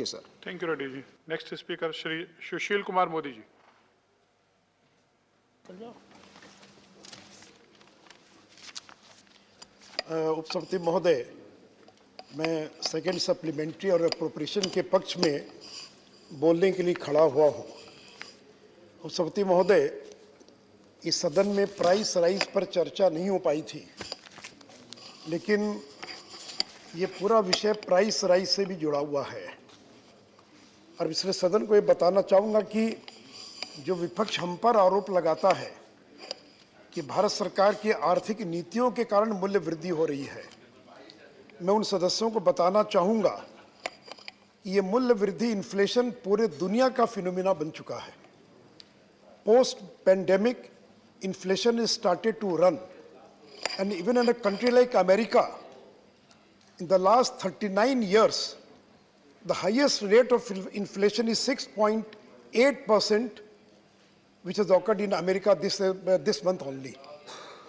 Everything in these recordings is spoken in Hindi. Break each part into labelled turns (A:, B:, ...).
A: Sir.
B: Thank you Reddy ji. Next speaker Shri Sushil Kumar Modi ji.
C: उपसभापति महोदय, मैं सेकेंड सप्लीमेंट्री और अप्रोप्रिएशन के पक्ष में बोलने के लिए खड़ा हुआ हूँ। उपसभापति महोदय, इस सदन में प्राइस राइज पर चर्चा नहीं हो पाई थी, लेकिन ये पूरा विषय प्राइस राइज से भी जुड़ा हुआ है और इसलिए सदन को ये बताना चाहूँगा कि जो विपक्ष हम पर आरोप लगाता है कि भारत सरकार की आर्थिक नीतियों के कारण मूल्य वृद्धि हो रही है, मैं उन सदस्यों को बताना चाहूँगा कि ये मूल्य वृद्धि इन्फ्लेशन पूरे दुनिया का फिनोमिना बन चुका है। Post pandemic inflation is started to run and even in a country like America in the last 39 years the highest rate of inflation is 6.8%, which has occurred in America this month only.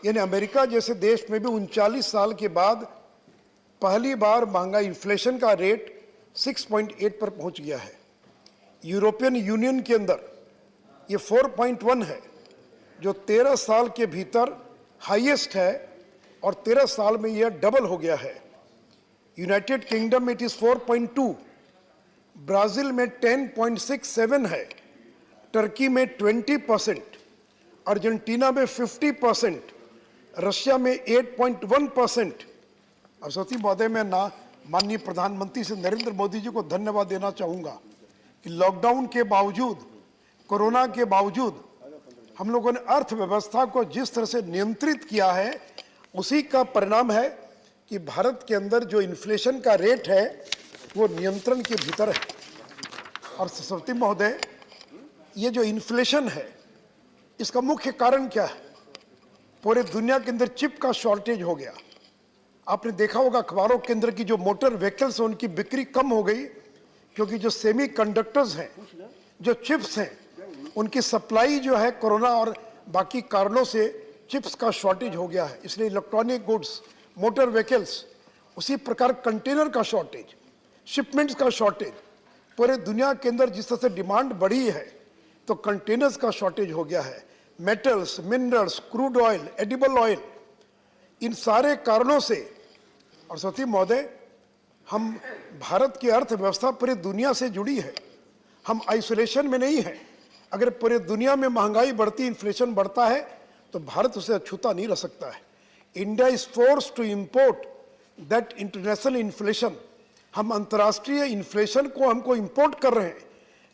C: यानी अमेरिका जैसे देश में भी 39 साल के बाद पहली बार महंगाई इन्फ्लेशन का रेट 6.8 पर पहुंच गया है। यूरोपियन यूनियन के अंदर ये 4.1 है, जो 13 साल के भीतर हाईएस्ट है और 13 साल में यह डबल हो गया है। यूनाइटेड किंगडम में इट इज 4.2, ब्राजील में 10.67 है, टर्की में 20%, अर्जेंटीना में 50%, रशिया में 8.1%। और सती महोदय, मैं माननीय प्रधानमंत्री से नरेंद्र मोदी जी को धन्यवाद देना चाहूँगा कि लॉकडाउन के बावजूद, कोरोना के बावजूद हम लोगों ने अर्थव्यवस्था को जिस तरह से नियंत्रित किया है, उसी का परिणाम है कि भारत के अंदर जो इन्फ्लेशन का रेट है वो नियंत्रण के भीतर है। और सभापति महोदय, ये जो इन्फ्लेशन है इसका मुख्य कारण क्या है? पूरे दुनिया के अंदर चिप का शॉर्टेज हो गया। आपने देखा होगा अखबारों के अंदर की जो मोटर व्हीकल्स हैं उनकी बिक्री कम हो गई, क्योंकि जो सेमी कंडक्टर्स हैं, जो चिप्स हैं, उनकी सप्लाई जो है कोरोना और बाकी कारणों से चिप्स का शॉर्टेज हो गया है। इसलिए इलेक्ट्रॉनिक गुड्स, मोटर व्हीकल्स, उसी प्रकार कंटेनर का शॉर्टेज, शिपमेंट्स का शॉर्टेज, पूरे दुनिया के अंदर जिस तरह से डिमांड बढ़ी है तो कंटेनर्स का शॉर्टेज हो गया है। Metals, minerals, crude oil, edible oil, इन सारे कारणों से। और सती महोदय, हम भारत की अर्थव्यवस्था पूरी दुनिया से जुड़ी है, हम आइसोलेशन में नहीं है। अगर पूरे दुनिया में महंगाई बढ़ती, इन्फ्लेशन बढ़ता है तो भारत उसे अछूता नहीं रह सकता है। India is force to import that international inflation. हम अंतर्राष्ट्रीय इन्फ्लेशन को हमको इम्पोर्ट कर रहे हैं,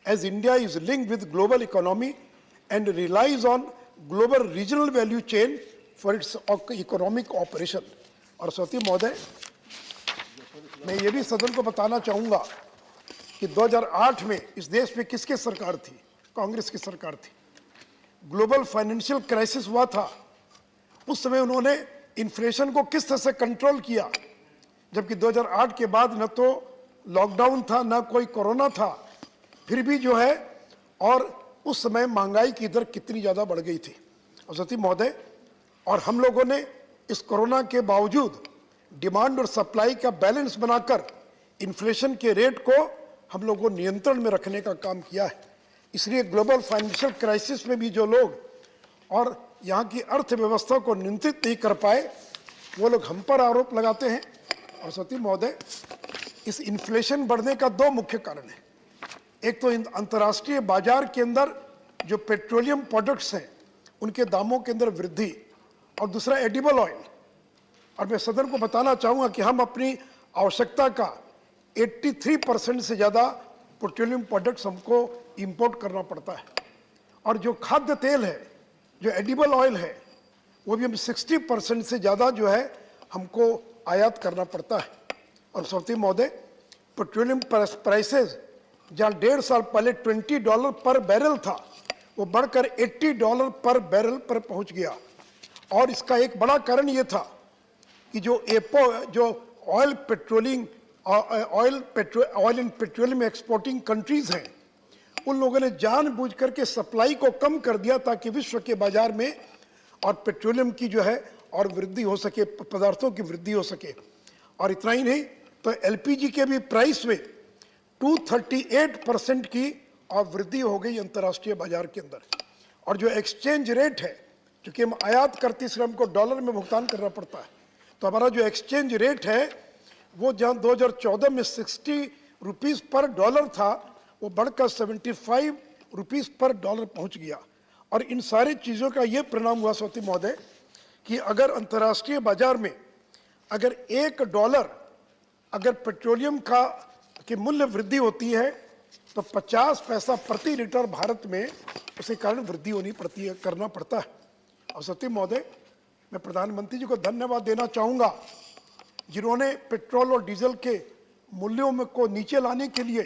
C: as India is linked with global economy and relies on global regional value chain for its economic operation. और सती महोदय, मैं ये भी सदन को बताना चाहूँगा कि 2008 में इस देश में किसकी सरकार थी? कांग्रेस की सरकार थी। ग्लोबल फाइनेंशियल क्राइसिस हुआ था, उस समय उन्होंने इन्फ्लेशन को किस तरह से कंट्रोल किया, जबकि 2008 के बाद न तो लॉकडाउन था, न कोई कोरोना था, फिर भी जो है, और उस समय महंगाई की दर कितनी ज़्यादा बढ़ गई थी। और सती महोदय, और हम लोगों ने इस कोरोना के बावजूद डिमांड और सप्लाई का बैलेंस बनाकर इन्फ्लेशन के रेट को हम लोगों को नियंत्रण में रखने का काम किया है। इसलिए ग्लोबल फाइनेंशियल क्राइसिस में भी जो लोग और यहाँ की अर्थव्यवस्था को नियंत्रित नहीं कर पाए, वो लोग हम पर आरोप लगाते हैं। और सती महोदय, इस इन्फ्लेशन बढ़ने का दो मुख्य कारण है। एक तो अंतर्राष्ट्रीय बाजार के अंदर जो पेट्रोलियम प्रोडक्ट्स हैं उनके दामों के अंदर वृद्धि, और दूसरा एडिबल ऑयल। और मैं सदन को बताना चाहूँगा कि हम अपनी आवश्यकता का 83% से ज़्यादा पेट्रोलियम प्रोडक्ट्स हमको इंपोर्ट करना पड़ता है। और जो खाद्य तेल है, जो एडिबल ऑयल है, वो भी हम 60% से ज़्यादा जो है हमको आयात करना पड़ता है। और सभापति महोदय, पेट्रोलियम प्राइसेस जहाँ 1.5 साल पहले $20 पर बैरल था, वो बढ़कर $80 पर बैरल पर पहुँच गया। और इसका एक बड़ा कारण ये था कि जो oil and petroleum exporting countries हैं, उन लोगों ने जानबूझ करके सप्लाई को कम कर दिया ताकि विश्व के बाजार में और पेट्रोलियम की जो है और वृद्धि हो सके, पदार्थों की वृद्धि हो सके। और इतना ही नहीं, तो एलपीजी के भी प्राइस में 238% की और वृद्धि हो गई अंतर्राष्ट्रीय बाजार के अंदर। और जो एक्सचेंज रेट है, क्योंकि हम आयात करते इसलिए हमको डॉलर में भुगतान करना पड़ता है, तो हमारा जो एक्सचेंज रेट है वो जहां 2014 में 60 रुपीस पर डॉलर था, वो बढ़कर 75 रुपीस पर डॉलर पहुंच गया। और इन सारी चीज़ों का ये परिणाम हुआ सौती महोदय कि अगर अंतर्राष्ट्रीय बाजार में अगर $1 अगर पेट्रोलियम की मूल्य वृद्धि होती है तो 50 पैसा प्रति लीटर भारत में उसके कारण वृद्धि होनी पड़ती है, करना पड़ता है। और सौती महोदय, मैं प्रधानमंत्री जी को धन्यवाद देना चाहूँगा जिन्होंने पेट्रोल और डीजल के मूल्यों में को नीचे लाने के लिए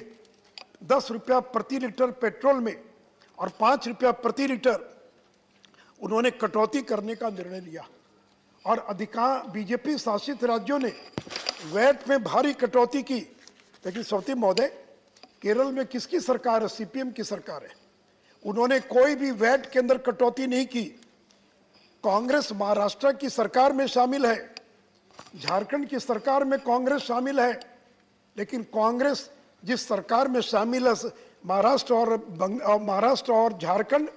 C: 10 रुपया प्रति लीटर पेट्रोल में और 5 रुपया प्रति लीटर उन्होंने कटौती करने का निर्णय लिया। और अधिकांश बीजेपी शासित राज्यों ने वैट में भारी कटौती की। लेकिन सौती महोदय, केरल में किसकी सरकार है? सीपीएम की सरकार है। उन्होंने कोई भी वैट के अंदर कटौती नहीं की। कांग्रेस महाराष्ट्र की सरकार में शामिल है, झारखंड की सरकार में कांग्रेस शामिल है, लेकिन कांग्रेस जिस सरकार में शामिल है महाराष्ट्र और झारखंड,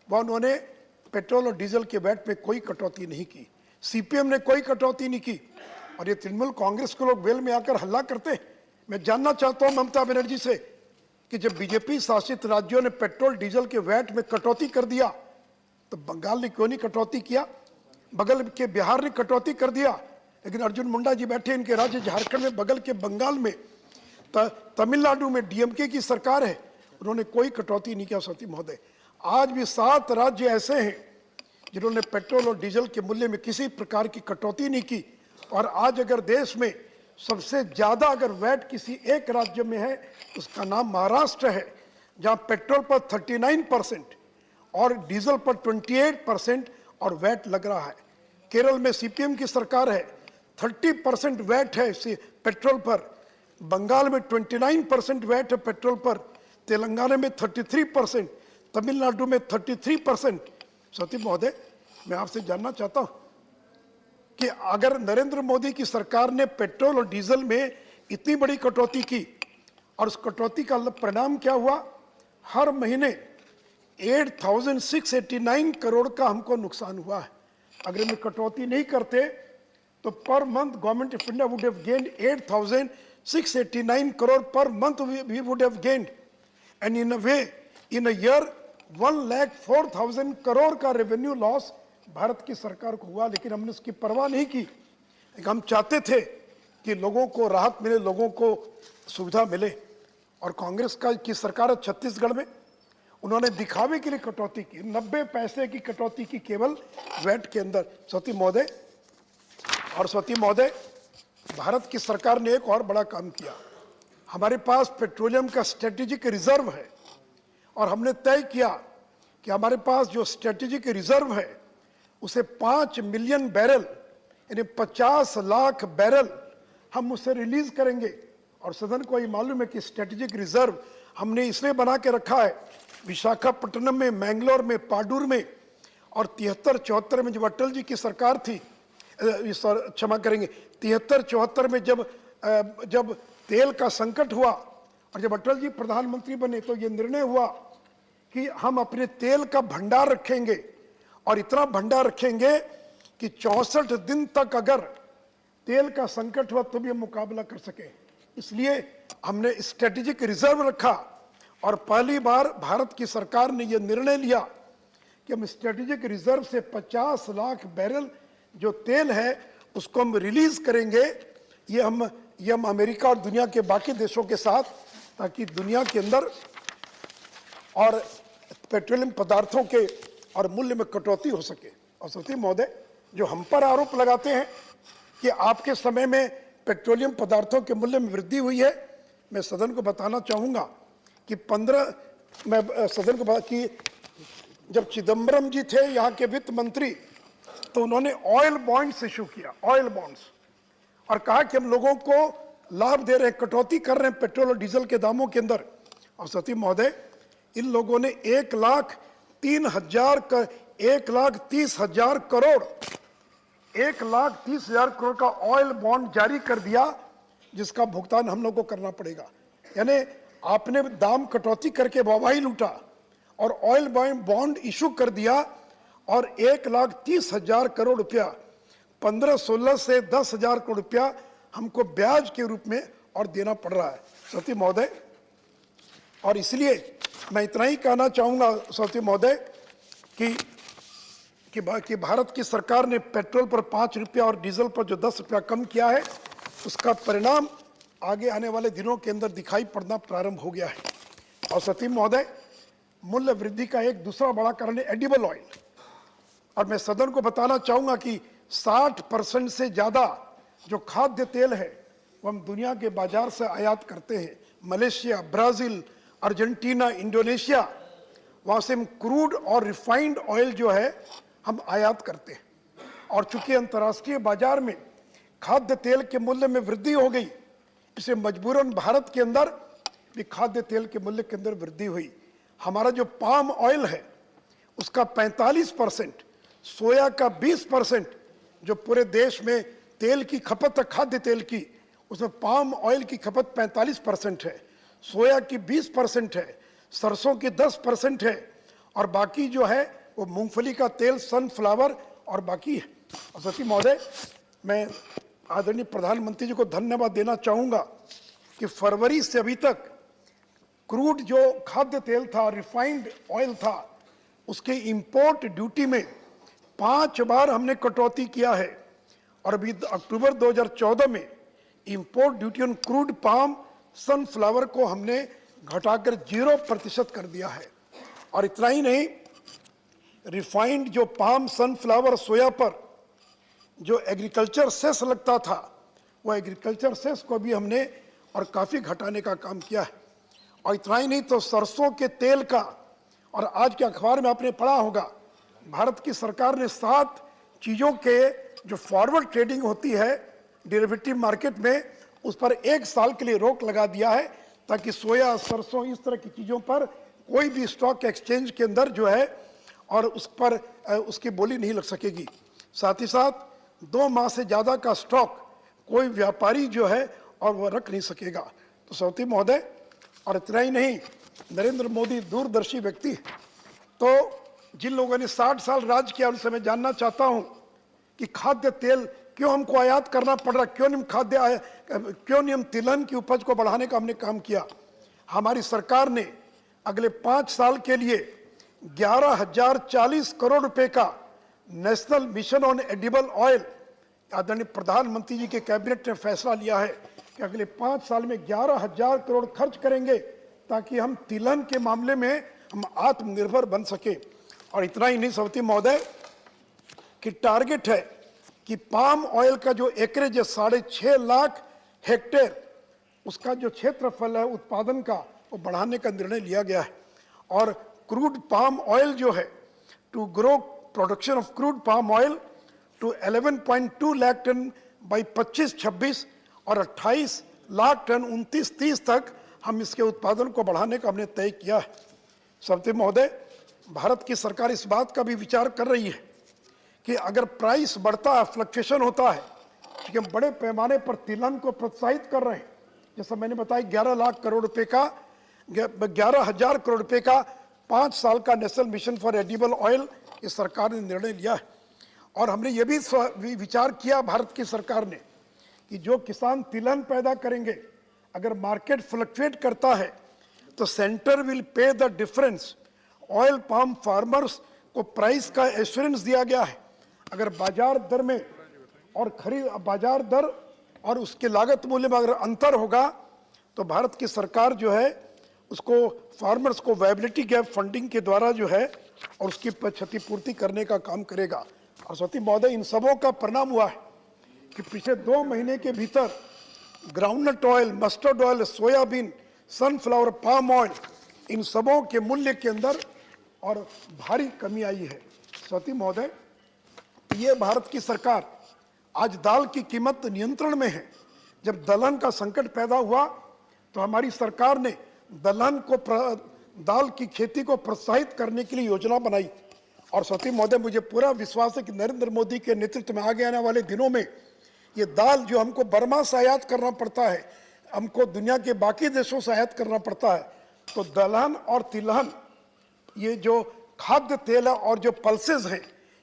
C: वह उन्होंने पेट्रोल और डीजल के वैट में कोई कटौती नहीं की। सीपीएम ने कोई कटौती नहीं की। और ये तृणमूल कांग्रेस के लोग वेल में आकर हल्ला करते हैं। मैं जानना चाहता हूं ममता बनर्जी से कि जब बीजेपी शासित राज्यों ने पेट्रोल डीजल के वैट में कटौती कर दिया तो बंगाल ने क्यों नहीं कटौती किया? बगल के बिहार ने कटौती कर दिया, लेकिन अर्जुन मुंडा जी बैठे इनके राज्य झारखंड में, बगल के बंगाल में, तमिलनाडु में डीएमके की सरकार है, उन्होंने कोई कटौती नहीं किया। सौती महोदय, आज भी 7 राज्य ऐसे हैं जिन्होंने पेट्रोल और डीजल के मूल्य में किसी प्रकार की कटौती नहीं की। और आज अगर देश में सबसे ज्यादा अगर वैट किसी एक राज्य में है, उसका नाम महाराष्ट्र है, जहां पेट्रोल पर 39% और डीजल पर 28% और वैट लग रहा है। केरल में सीपीएम की सरकार है, 30% वैट है पेट्रोल पर। बंगाल में 29% वैट है पेट्रोल पर। तेलंगाना में 33%, तमिलनाडु में 33%। सौती महोदय, मैं आपसे जानना चाहता हूं कि अगर नरेंद्र मोदी की सरकार ने पेट्रोल और डीजल में इतनी बड़ी कटौती की और उस कटौती का परिणाम क्या हुआ? हर महीने 8,689 करोड़ का हमको नुकसान हुआ है। अगर हम कटौती नहीं करते तो per month government of India would have gained 8,689 crore per month we would have gained. And in a way, in a year 1,04,000 crore का रेवेन्यू लॉस भारत की सरकार को हुआ। लेकिन हमने उसकी परवाह नहीं की। हम चाहते थे कि लोगों को राहत मिले, लोगों को सुविधा मिले। और कांग्रेस की सरकार है छत्तीसगढ़ में, उन्होंने दिखावे के लिए कटौती की, 90 पैसे की कटौती की केवल वैट के अंदर। सौती महोदय, भारत की सरकार ने एक और बड़ा काम किया। हमारे पास पेट्रोलियम का स्ट्रेटेजिक रिजर्व है और हमने तय किया कि हमारे पास जो स्ट्रेटेजिक रिजर्व है उसे 5 मिलियन बैरल यानी 50 लाख बैरल हम उसे रिलीज करेंगे। और सदन को ये मालूम है कि स्ट्रेटेजिक रिजर्व हमने इसलिए बना के रखा है, विशाखापट्टनम में, मैंगलोर में, पाडूर में और 73-74 में जब अटल जी की सरकार थी, क्षमा करेंगे 73-74 में जब तेल का संकट हुआ और जब अटल जी प्रधानमंत्री बने तो ये निर्णय हुआ कि हम अपने तेल का भंडार रखेंगे और इतना भंडार रखेंगे कि 64 दिन तक अगर तेल का संकट हुआ तो भी हम मुकाबला कर सके। इसलिए हमने स्ट्रेटेजिक रिजर्व रखा और पहली बार भारत की सरकार ने यह निर्णय लिया कि हम स्ट्रेटेजिक रिजर्व से 50 लाख बैरल जो तेल है उसको हम रिलीज करेंगे। ये हम अमेरिका और दुनिया के बाकी देशों के साथ, ताकि दुनिया के अंदर और पेट्रोलियम पदार्थों के और मूल्य में कटौती हो सके। और सौती महोदय, जो हम पर आरोप लगाते हैं कि आपके समय में पेट्रोलियम पदार्थों के मूल्य में वृद्धि हुई है, मैं सदन को बताना चाहूँगा कि कि जब चिदम्बरम जी थे यहाँ के वित्त मंत्री तो उन्होंने ऑयल बॉन्ड्स इशू किया, ऑयल बॉन्ड्स, और कहा कि हम लोगों को लाभ दे रहे हैं, कटौती कर रहे हैं पेट्रोल और डीजल के दामों के अंदर। और सती महोदय, इन लोगों ने 1,30,000 करोड़ 1,30,000 करोड़ का ऑयल बॉन्ड जारी कर दिया, जिसका भुगतान हम लोग को करना पड़ेगा। यानी आपने दाम कटौती करके वाहवाही लूटा और ऑयल बॉन्ड इशू कर दिया और 1,30,000 करोड़ रुपया 15-16 से 10,000 करोड़ रुपया हमको ब्याज के रूप में और देना पड़ रहा है सती महोदय। और इसलिए मैं इतना ही कहना चाहूँगा सती महोदय कि भारत की सरकार ने पेट्रोल पर 5 रुपया और डीजल पर जो 10 रुपया कम किया है उसका परिणाम आगे आने वाले दिनों के अंदर दिखाई पड़ना प्रारंभ हो गया है। और सती महोदय, मूल्य वृद्धि का एक दूसरा बड़ा कारण है एडिबल ऑयल। और मैं सदन को बताना चाहूँगा कि 60% से ज़्यादा जो खाद्य तेल है वो हम दुनिया के बाजार से आयात करते हैं। मलेशिया, ब्राज़ील, अर्जेंटीना, इंडोनेशिया, वहाँ से हम क्रूड और रिफाइंड ऑयल जो है हम आयात करते हैं। और चूंकि अंतर्राष्ट्रीय बाजार में खाद्य तेल के मूल्य में वृद्धि हो गई, इससे मजबूरन भारत के अंदर भी खाद्य तेल के मूल्य के अंदर वृद्धि हुई। हमारा जो पाम ऑयल है उसका 45%, सोया का 20%, जो पूरे देश में तेल की खपत है खाद्य तेल की, उसमें पाम ऑयल की खपत 45% है, सोया की 20% है, सरसों की 10% है और बाकी जो है वो मूंगफली का तेल, सनफ्लावर और बाकी है। और सती महोदय, मैं आदरणीय प्रधानमंत्री जी को धन्यवाद देना चाहूँगा कि फरवरी से अभी तक क्रूड जो खाद्य तेल था, रिफाइंड ऑयल था, उसके इंपोर्ट ड्यूटी में 5 बार हमने कटौती किया है। और अभी अक्टूबर 2014 में import duty on crude palm, sunflower को हमने घटाकर 0% कर दिया है। और इतना ही नहीं, रिफाइंड जो पाम, सनफ्लावर, सोया पर जो एग्रीकल्चर सेस लगता था, वो एग्रीकल्चर सेस को भी हमने और काफ़ी घटाने का काम किया है। और इतना ही नहीं तो सरसों के तेल का, और आज के अखबार में आपने पढ़ा होगा, भारत की सरकार ने 7 चीज़ों के जो फॉरवर्ड ट्रेडिंग होती है डेरिवेटिव मार्केट में, उस पर 1 साल के लिए रोक लगा दिया है ताकि सोया, सरसों, इस तरह की चीज़ों पर कोई भी स्टॉक एक्सचेंज के अंदर जो है और उस पर उसकी बोली नहीं लग सकेगी। साथ ही साथ 2 माह से ज़्यादा का स्टॉक कोई व्यापारी जो है और वह रख नहीं सकेगा। तो सती महोदय, और इतना ही नहीं, नरेंद्र मोदी दूरदर्शी व्यक्ति, तो जिन लोगों ने 60 साल राज किया उनसे मैं जानना चाहता हूं कि खाद्य तेल क्यों हमको आयात करना पड़ रहा, क्यों नहीं हम तिलहन की उपज को बढ़ाने का हमने काम किया। हमारी सरकार ने अगले 5 साल के लिए 11,040 करोड़ रुपए का national mission on edible oil, आदरणीय प्रधानमंत्री जी के कैबिनेट ने फैसला लिया है कि अगले 5 साल में 11,000 करोड़ खर्च करेंगे ताकि हम तिलहन के मामले में हम आत्मनिर्भर बन सके। और इतना ही नहीं सवती महोदय, कि टारगेट है कि पाम ऑयल का जो एकरेज है 6.5 लाख हेक्टेयर, उसका जो क्षेत्रफल है उत्पादन का, वो बढ़ाने का निर्णय लिया गया है। और क्रूड पाम ऑयल जो है, to grow production of crude palm oil to 11.2 lakh tonne by 25-26 और 28 लाख टन 29-30 तक हम इसके उत्पादन को बढ़ाने का हमने तय किया है। सवती महोदय, भारत की सरकार इस बात का भी विचार कर रही है कि अगर प्राइस बढ़ता है, फ्लक्चुएशन होता है, क्योंकि हम बड़े पैमाने पर तिलहन को प्रोत्साहित कर रहे हैं, जैसा मैंने बताया 11 लाख करोड़ रुपए का, 11,000 करोड़ रुपए का 5 साल का national mission for edible oil इस सरकार ने निर्णय लिया है। और हमने ये भी विचार किया भारत की सरकार ने कि जो किसान तिलहन पैदा करेंगे, अगर मार्केट फ्लक्चुएट करता है तो centre will pay the difference. Oil palm farmers को प्राइस का एश्योरेंस दिया गया है। अगर बाजार दर में और बाजार दर और उसके लागत मूल्य में अगर अंतर होगा तो भारत की सरकार जो है उसको फार्मर्स को वायबिलिटी गैप फंडिंग के द्वारा जो है और उसकी क्षतिपूर्ति करने का काम करेगा। और सती महोदय, इन सबों का परिणाम हुआ है कि पिछले 2 महीने के भीतर groundnut oil, mustard oil, soyabean, sunflower, palm oil, इन सबों के मूल्य के अंदर और भारी कमी आई है। सती महोदय, ये भारत की सरकार आज दाल की कीमत नियंत्रण में है। जब दलहन का संकट पैदा हुआ तो हमारी सरकार ने दलहन को दाल की खेती को प्रोत्साहित करने के लिए योजना बनाई। और सती महोदय, मुझे पूरा विश्वास है कि नरेंद्र मोदी के नेतृत्व में आगे आने वाले दिनों में ये दाल जो हमको बर्मा से आयात करना पड़ता है, हमको दुनिया के बाकी देशों से आयात करना पड़ता है, तो दलहन और तिलहन, ये जो खाद्य तेल है और जो पल्सेस हैं,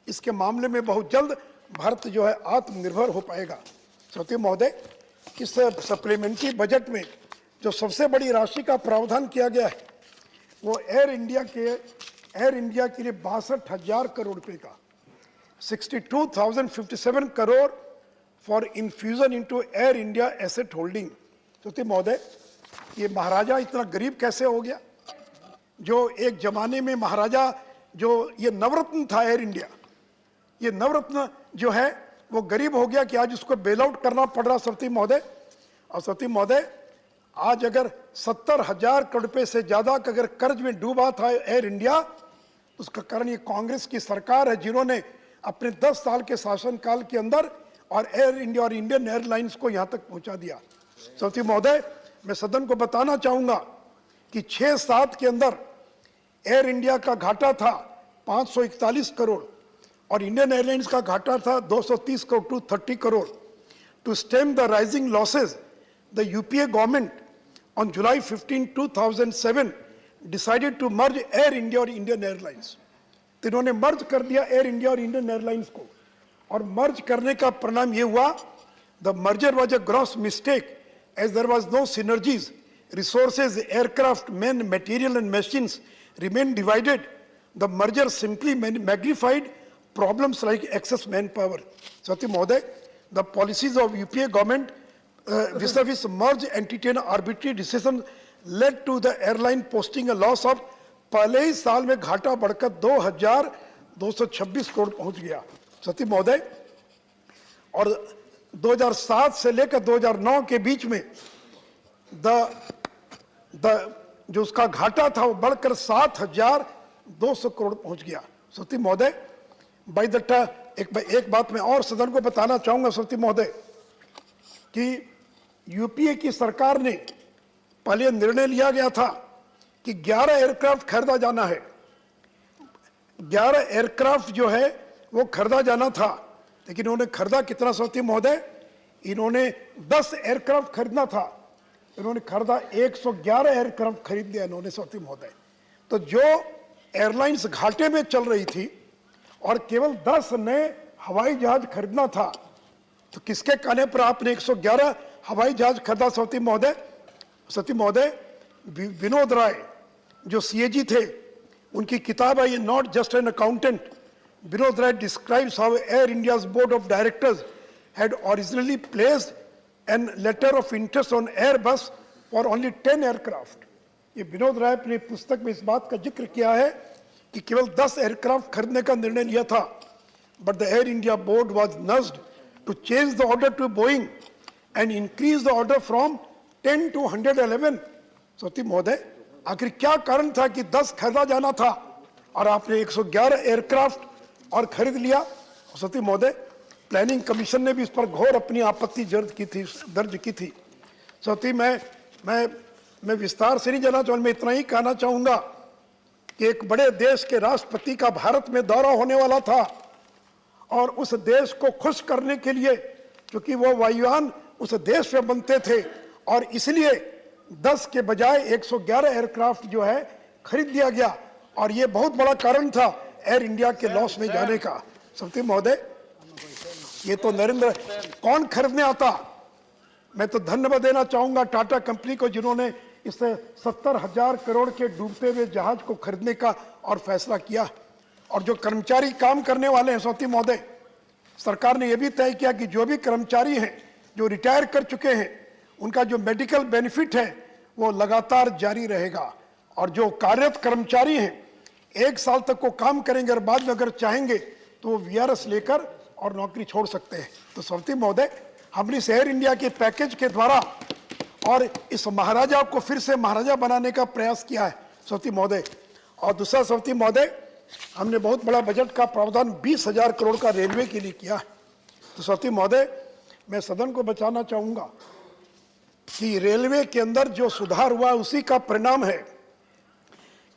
C: इसके मामले में बहुत जल्द भारत जो है आत्मनिर्भर हो पाएगा। सत्य महोदय, इस सप्लीमेंट्री बजट में जो सबसे बड़ी राशि का प्रावधान किया गया है वो एयर इंडिया के लिए 62,000 करोड़ रुपए का, 62,057 crore for infusion into air India asset holding. सत्य महोदय, ये महाराजा इतना गरीब कैसे हो गया? जो एक जमाने में महाराजा, जो ये नवरत्न था एयर इंडिया, ये नवरत्न जो है वो गरीब हो गया कि आज उसको बेल आउट करना पड़ रहा। सत्य महोदय, और सत्य महोदय, आज अगर 70,000 करोड़ रुपए से ज्यादा का अगर कर्ज में डूबा था एयर इंडिया, तो उसका कारण ये कांग्रेस की सरकार है, जिन्होंने अपने 10 साल के शासनकाल के अंदर और एयर इंडिया और इंडियन एयरलाइंस को यहां तक पहुंचा दिया। सत्य महोदय, मैं सदन को बताना चाहूंगा कि 6-7 के अंदर एयर इंडिया का घाटा था 541 करोड़ और इंडियन एयरलाइंस का घाटा था 230 crore to 30 crore. To stem the rising losses, the UPA government on July 15, 2007 decided to merge Air India और इंडियन एयरलाइंस। तो इन्होंने मर्ज कर दिया एयर इंडिया और इंडियन एयरलाइंस को, और मर्ज करने का परिणाम ये हुआ, the merger was a gross mistake as there was no synergies, resources, aircraft, men, material and machines remained divided. The merger simply magnified problems like excess manpower. Satya Mahoday, the policies of UPA government vis-a-vis merge entity and arbitrary decision led to the airline posting a loss of, पहले ही साल में घाटा बढ़कर 2,226 करोड़ पहुंच गया। सत्य महोदय, और 2007 से लेकर 2009 के बीच में जो उसका घाटा था वो बढ़कर 7,200 करोड़ पहुंच गया। सत्य महोदय, बाय द एक बात मैं और सदन को बताना चाहूंगा सत्य महोदय, कि यूपीए की सरकार ने पहले निर्णय लिया गया था कि 11 एयरक्राफ्ट खरीदा जाना है, 11 एयरक्राफ्ट जो है वो खरीदा जाना था, लेकिन इन्होंने खरीदा कितना सत्य महोदय? इन्होंने 10 एयरक्राफ्ट खरीदना था, इन्होंने खरीदा 111 एयरक्राफ्ट खरीद लिया इन्होंने सत्य महोदय। तो जो एयरलाइंस घाटे में चल रही थी और केवल 10 नए हवाई जहाज खरीदना था, तो किसके कहने पर आपने 111 हवाई जहाज खरीदा सत्य महोदय? सत्य महोदय, विनोद राय जो सीएजी थे, उनकी किताब है ये not just an accountant. Vinod Rai describes how Air India's board of directors had originally placed a letter of interest on Airbus for only 10 aircraft. ये विनोद राय अपनी पुस्तक में इस बात का जिक्र किया है कि केवल 10 एयरक्राफ्ट खरीदने का निर्णय लिया था, but the Air India board was nudged to change the order to Boeing and increase the order from 10 to 111. सत्य महोदय, आखिर क्या कारण था कि 10 खरीदा जाना था और आपने 111 एयरक्राफ्ट और खरीद लिया? सत्य महोदय, प्लानिंग कमीशन ने भी इस पर घोर अपनी आपत्ति दर्ज की थी। सत्य, मैं विस्तार से नहीं जाना चाहूँगा, मैं इतना ही कहना चाहूँगा कि एक बड़े देश के राष्ट्रपति का भारत में दौरा होने वाला था और उस देश को खुश करने के लिए, क्योंकि वो वायुयान उस देश में बनते थे और इसलिए 10 के बजाय 111 एयरक्राफ्ट जो है खरीद लिया गया, और ये बहुत बड़ा कारण था एयर इंडिया के लॉस में जाने का। सत्य महोदय, ये तो नरेंद्र कौन खरीदने आता? मैं तो धन्यवाद देना चाहूंगा टाटा कंपनी को, जिन्होंने इस 70,000 करोड़ के डूबते हुए जहाज को खरीदने का और फैसला किया। और जो कर्मचारी काम करने वाले हैं सत्य महोदय, सरकार ने यह भी तय किया कि जो भी कर्मचारी हैं जो रिटायर कर चुके हैं, उनका जो मेडिकल बेनिफिट है वो लगातार जारी रहेगा, और जो कार्यरत कर्मचारी हैं 1 साल तक वो काम करेंगे और बाद में अगर चाहेंगे तो वो वीआरएस लेकर और नौकरी छोड़ सकते हैं। तो सत्य महोदय, हमने इस एयर इंडिया के पैकेज के द्वारा और इस महाराजा को फिर से महाराजा बनाने का प्रयास किया है सत्य महोदय। और दूसरा सत्य महोदय, हमने बहुत बड़ा बजट का प्रावधान 20,000 करोड़ का रेलवे के लिए किया है। तो सत्य महोदय, मैं सदन को बचाना चाहूंगा कि रेलवे के अंदर जो सुधार हुआ उसी का परिणाम है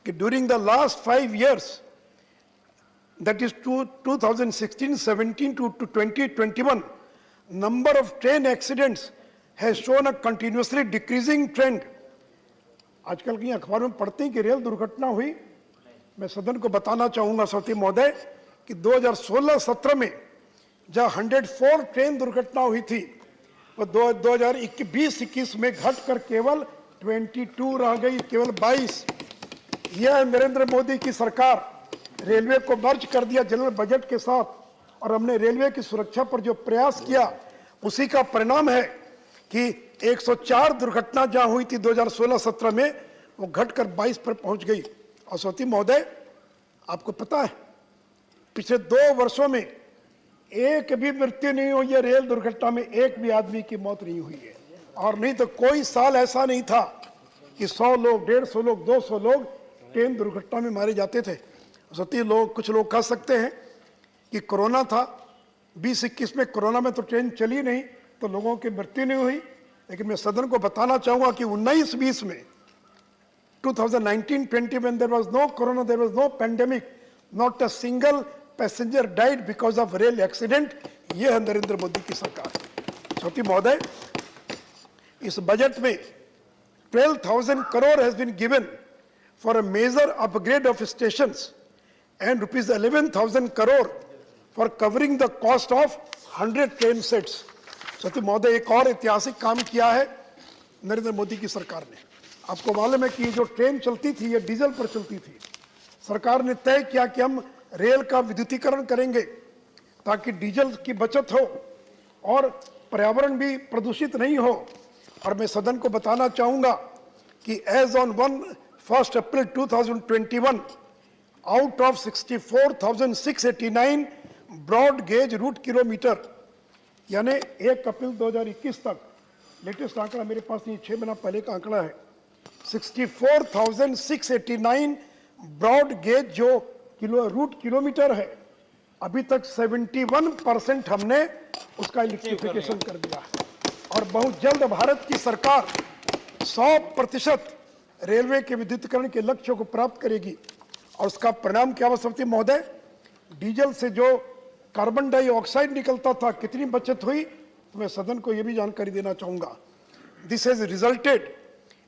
C: कि during the last 5 years, that is 2016-17 to 2021, number of train accidents has shown a continuously decreasing trend. आजकल की अखबार में पढ़ते हैं कि रेल दुर्घटना हुई। मैं सदन को बताना चाहूंगा सभापति महोदय कि 2016-17 में जहां 104 ट्रेन दुर्घटना हुई थी वो 2020-21 में घटकर केवल 22 रह गई, केवल 22। यह नरेंद्र मोदी की सरकार रेलवे को मर्ज कर दिया जनरल बजट के साथ, और हमने रेलवे की सुरक्षा पर जो प्रयास किया उसी का परिणाम है कि 104 दुर्घटना जहां हुई थी 2016-17 में वो घटकर 22 पर पहुंच गई। और सभापति महोदय, आपको पता है पिछले 2 वर्षों में एक भी मृत्यु नहीं हुई है, रेल दुर्घटना में एक भी आदमी की मौत नहीं हुई है। और नहीं तो कोई साल ऐसा नहीं था कि 100 लोग, 150 लोग, 200 लोग ट्रेन दुर्घटना में मारे जाते थे। सती लोग, कुछ लोग कह सकते हैं कि कोरोना था, 20-21 में कोरोना में तो ट्रेन चली नहीं तो लोगों की मृत्यु नहीं हुई। लेकिन मैं सदन को बताना चाहूंगा कि 19-20 में 2019-20 when there was no corona, there was no pandemic, not a single passenger died because of rail accident। ये है नरेंद्र मोदी की सरकार। सभापति महोदय, इस बजट में 12,000 crore has been given for a major upgrade of stations and rupees 11,000 crore for covering the cost of 100 train sets। सभापति महोदय, एक और ऐतिहासिक काम किया है नरेंद्र मोदी की सरकार ने। आपको मालूम है कि ये जो ट्रेन चलती थी ये डीजल पर चलती थी। सरकार ने तय किया कि हम रेल का विद्युतीकरण करेंगे ताकि डीजल की बचत हो और पर्यावरण भी प्रदूषित नहीं हो। और मैं सदन को बताना चाहूंगा कि as on 1 April 2021 out of 64,689 broad gauge route kilometre, यानी 1 अप्रैल 2021 तक, लेटेस्ट आंकड़ा मेरे पास नहीं, 6 महीना पहले का आंकड़ा है, 64,689 ब्रॉड गेज जो रूट किलोमीटर है, अभी तक 71% हमने उसका इलेक्ट्रिफिकेशन कर दिया है। और बहुत जल्द भारत की सरकार 100% रेलवे के विद्युतीकरण के लक्ष्य को प्राप्त करेगी। और उसका परिणाम क्या हुआ सभापति महोदय? डीजल से जो कार्बन डाइऑक्साइड निकलता था, कितनी बचत हुई, तो मैं सदन को यह भी जानकारी देना चाहूंगा। This has resulted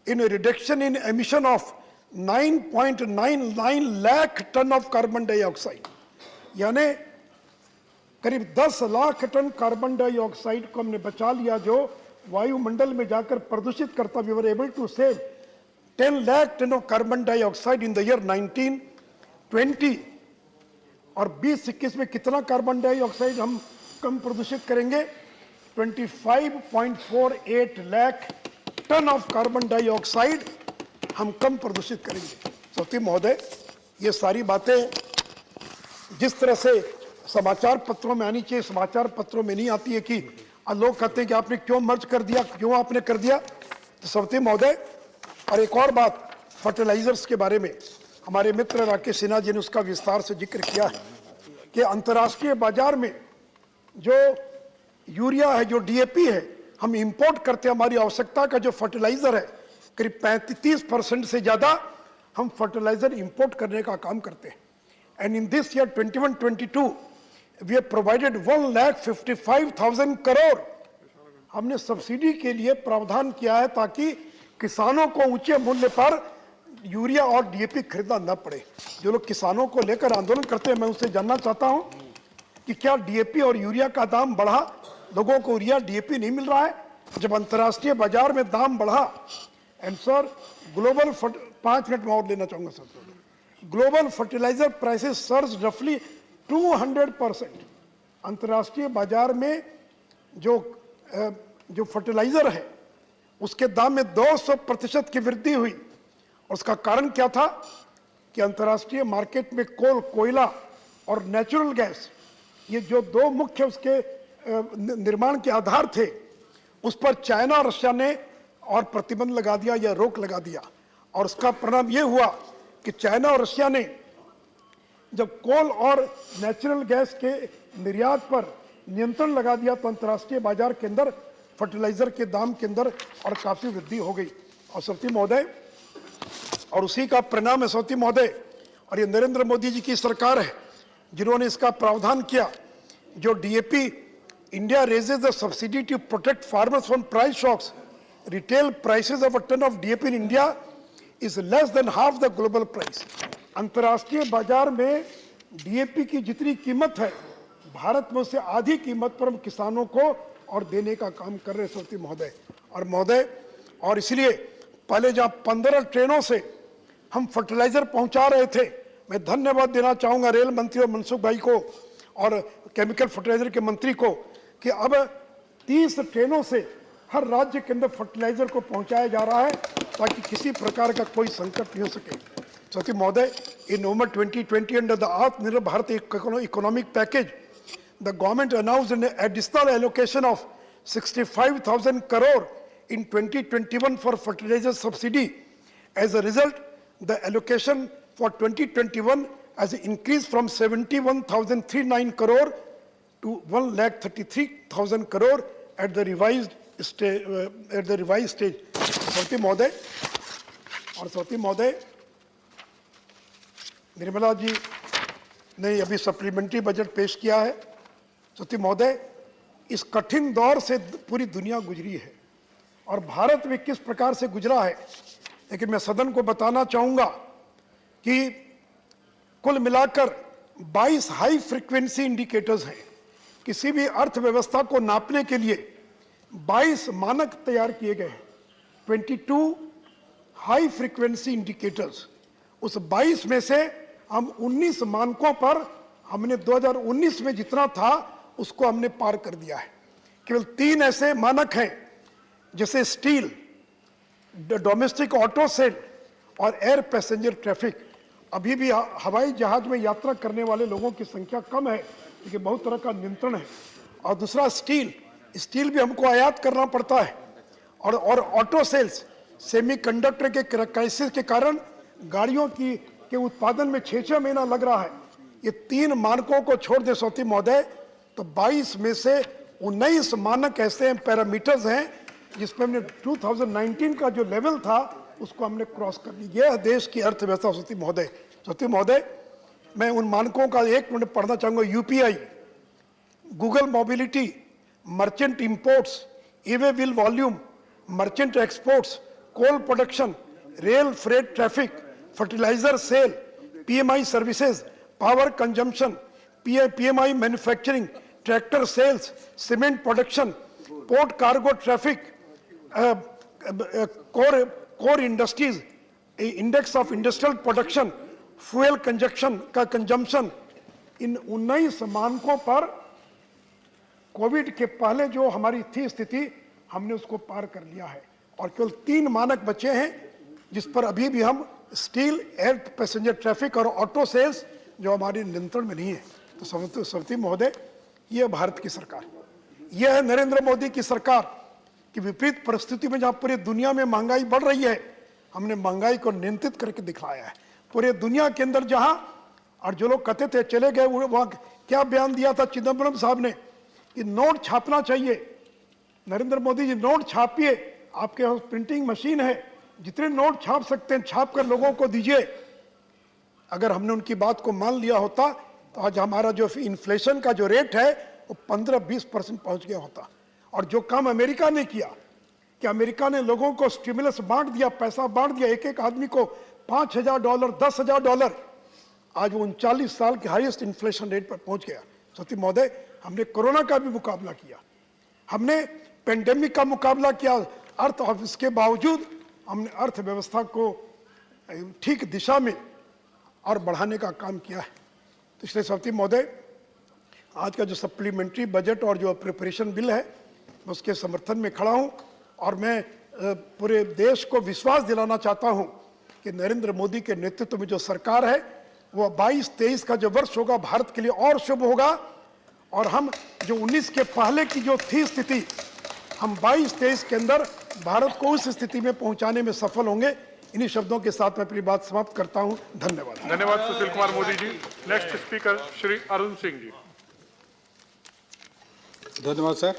C: in a reduction in emission of 9.99 lakh ton of carbon dioxide, यानी करीब 10 लाख टन कार्बन डाइऑक्साइड को हमने बचा लिया जो वायुमंडल में जाकर प्रदूषित करता। We were able to save 10 lakh tonne of carbon dioxide in the year 1920। और 20-21 में कितना कार्बन डाइऑक्साइड हम कम प्रदूषित करेंगे? 25.48 lakh tonne of carbon dioxide हम कम प्रदूषित करेंगे। सभापति महोदय, ये सारी बातें जिस तरह से समाचार पत्रों में आनी चाहिए, समाचार पत्रों में नहीं आती है कि लोग कहते हैं कि आपने क्यों मर्ज कर दिया, क्यों आपने कर दिया। तो सभापति महोदय, और एक और बात फर्टिलाइजर्स के बारे में हमारे मित्र राकेश सिन्हा जी ने उसका विस्तार से जिक्र किया है कि अंतर्राष्ट्रीय बाजार में जो यूरिया है, जो डीएपी है, हम इंपोर्ट करते हैं। हमारी आवश्यकता का जो फर्टिलाइजर है करीब 35% से ज्यादा हम फर्टिलाइजर इंपोर्ट करने का काम करते हैं। And in this year 21-22 we have provided 1,55,000 crore हमने सब्सिडी के लिए प्रावधान किया है ताकि किसानों को ऊंचे मूल्य पर यूरिया और डीएपी खरीदना न पड़े। जो लोग किसानों को लेकर आंदोलन करते हैं, मैं उससे जानना चाहता हूं कि क्या डीएपी और यूरिया का दाम बढ़ा? लोगों को यूरिया डीएपी नहीं मिल रहा है जब अंतर्राष्ट्रीय बाजार में दाम बढ़ा। एंड सर, ग्लोबल 5 मिनट में और लेना चाहूंगा sir. Global fertiliser prices surge रफली 200%। अंतर्राष्ट्रीय बाजार में जो फर्टिलाइजर है उसके दाम में 200% की वृद्धि हुई। और उसका कारण क्या था कि अंतर्राष्ट्रीय मार्केट में कोयला और नेचुरल गैस, ये जो 2 मुख्य उसके निर्माण के आधार थे, उस पर चाइना और रशिया ने और प्रतिबंध लगा दिया या रोक लगा दिया। और उसका परिणाम यह हुआ कि चाइना और रशिया ने जब कोल और नेचुरल गैस के निर्यात पर नियंत्रण लगा दिया तो अंतर्राष्ट्रीय बाजार के अंदर फर्टिलाइजर के दाम के अंदर और काफी वृद्धि हो गई। और सभापति महोदय, और उसी का परिणाम है सभापति महोदय, और ये नरेंद्र मोदी जी की सरकार है जिन्होंने इसका प्रावधान किया। जो DAP India raises the subsidy to protect farmers from price shocks. Retail prices of a ton of DAP in India is less than half the global price. अंतर्राष्ट्रीय बाजार में डीएपी की जितनी कीमत है, भारत में उससे आधी कीमत पर हम किसानों को और देने का काम कर रहे सौती महोदय। और इसलिए पहले जहां 15 ट्रेनों से हम फर्टिलाइजर पहुंचा रहे थे, मैं धन्यवाद देना चाहूंगा रेल मंत्री और मनसुख भाई को और केमिकल फर्टिलाइजर के मंत्री को कि अब 30 ट्रेनों से हर राज्य के अंदर फर्टिलाइजर को पहुंचाया जा रहा है ताकि किसी प्रकार का कोई संकट नहीं हो सके। सती महोदय, इन नवंबर 2020 अंडर द आत्मनिर्भर Bharat economic package, the government announced an additional allocation of 65,000 crore in 2021 for fertilizer subsidy. As a result, the allocation for 2021 has increased from 71,039 crore to 1,33,000 crore at the revised stage. सौती महोदय, निर्मला जी ने अभी सप्लीमेंट्री बजट पेश किया है। सौती महोदय, इस कठिन दौर से पूरी दुनिया गुजरी है और भारत भी किस प्रकार से गुजरा है, लेकिन मैं सदन को बताना चाहूंगा कि कुल मिलाकर 22 हाई फ्रीक्वेंसी इंडिकेटर्स हैं। किसी भी अर्थव्यवस्था को नापने के लिए 22 मानक तैयार किए गए हैं, 22 हाई फ्रीक्वेंसी इंडिकेटर्स। उस 22 में से हम 19 मानकों पर हमने 2019 में जितना था उसको हमने पार कर दिया है। केवल 3 ऐसे मानक हैं जैसे स्टील, डोमेस्टिक ऑटो सेल और एयर पैसेंजर ट्रैफिक। अभी भी हवाई जहाज में यात्रा करने वाले लोगों की संख्या कम है, लेकिन बहुत तरह का नियंत्रण है। और दूसरा स्टील भी हमको आयात करना पड़ता है। और ऑटो सेल्स, सेमीकंडक्टर के क्राइसिस के कारण गाड़ियों के उत्पादन में 6-6 महीना लग रहा है। ये 3 मानकों को छोड़ दे सौती महोदय तो 22 में से 19 मानक ऐसे पैरामीटर्स हैं जिसमें हमने 2019 का जो लेवल था उसको हमने क्रॉस कर लिया। यह देश की अर्थव्यवस्था। सौती महोदय, मैं उन मानकों का 1 मिनट पढ़ना चाहूंगा। UPI, Google mobility, merchant imports, e way bill volume, merchant exports, coal production, rail freight traffic, fertiliser sale, PMI services, power consumption, PMI manufacturing, tractor sales, cement production, port cargo traffic, core industries, index of industrial production, fuel consumption. इन 19 मानकों पर कोविड के पहले जो हमारी थी स्थिति, हमने उसको पार कर लिया है और केवल 3 मानक बचे हैं जिस पर अभी भी हम स्टील, एयर पैसेंजर ट्रैफिक और ऑटो सेल्स जो हमारे नियंत्रण में नहीं है। तो सौती महोदय, यह भारत की सरकार, यह है नरेंद्र मोदी की सरकार कि विपरीत परिस्थिति में जहां पूरी दुनिया में महंगाई बढ़ रही है, हमने महंगाई को नियंत्रित करके दिखाया है। पूरे दुनिया के अंदर जहां, और जो लोग कहते थे चले गए, वहां क्या बयान दिया था चिदम्बरम साहब ने कि नोट छापना चाहिए। नरेंद्र मोदी जी, नोट छापिए, आपके पास प्रिंटिंग मशीन है, जितने नोट छाप सकते हैं छाप कर लोगों को दीजिए। अगर हमने उनकी बात को मान लिया होता तो आज हमारा जो इन्फ्लेशन का जो रेट है वो 15-20% पहुंच गया होता। और जो काम अमेरिका ने किया कि अमेरिका ने लोगों को स्टिमुलस बांट दिया, पैसा बांट दिया, एक आदमी को $5,000, $10,000, आज वो 39 साल के हाईएस्ट इन्फ्लेशन रेट पर पहुंच गया। सती महोदय, हमने कोरोना का भी मुकाबला किया, हमने पेंडेमिक का मुकाबला किया, और इसके बावजूद हमने अर्थव्यवस्था को ठीक दिशा में और बढ़ाने का काम किया है। तो इसलिए सौती महोदय, आज का जो सप्लीमेंट्री बजट और जो अप्रोप्रिएशन बिल है, मैं उसके समर्थन में खड़ा हूं और मैं पूरे देश को विश्वास दिलाना चाहता हूं कि नरेंद्र मोदी के नेतृत्व में जो सरकार है वो 22-23 का जो वर्ष होगा भारत के लिए और शुभ होगा। और हम जो 19 के पहले की जो थी स्थिति, हम 22-23 के अंदर भारत को उस स्थिति में पहुंचाने में सफल होंगे। इन्हीं शब्दों के साथ मैं अपनी बात समाप्त करता हूं। धन्यवाद।
B: सुशील कुमार मोदी जी। Next speaker Shri Arun Singh ji.
A: धन्यवाद सर।